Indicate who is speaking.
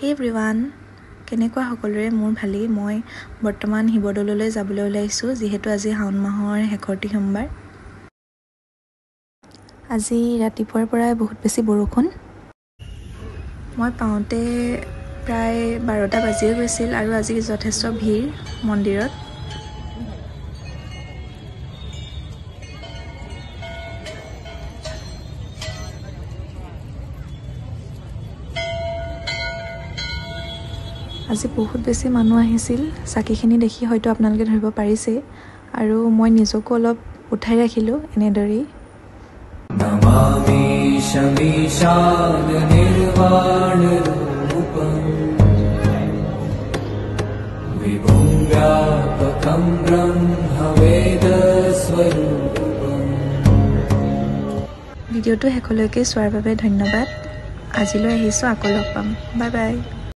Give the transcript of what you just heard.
Speaker 1: Hey everyone, কেনেকুৱা সকলোৰে মোৰ ভালেই মই বৰ্তমান শিৱদৌললৈ যাবলৈ ওলাইছো যিহেতু আজি শাওণ মাহৰ শেষৰটি সোমবাৰ আজি ৰাতিপুৱাৰ পৰাই বহুত বেছি বৰষুণ মই পাওঁতে প্ৰায় 12টা বাজিয়ে গৈছিল আৰু আজি যথেষ্ট ভিৰ মন্দিৰত আজি বহুত বেছি মানুহ আহিছিল চাকিখিনি দেখি হয়তো আপোনালোকে ধৰিব পাৰিছে আৰু মই নিজকে অলপ উঠাই ৰাখিলো এনেদৰেই
Speaker 2: নমামি শমীশান নিৰ্বাণ ৰূপম বিভুং ব্যাপকং ব্ৰহ্মবেদ স্বৰূপম ভিডিঅ'টো শেষলৈকে চোৱাৰ বাবে ধন্যবাদ আজিলৈ আহিছো আকৌ লগ পাম বাই বাই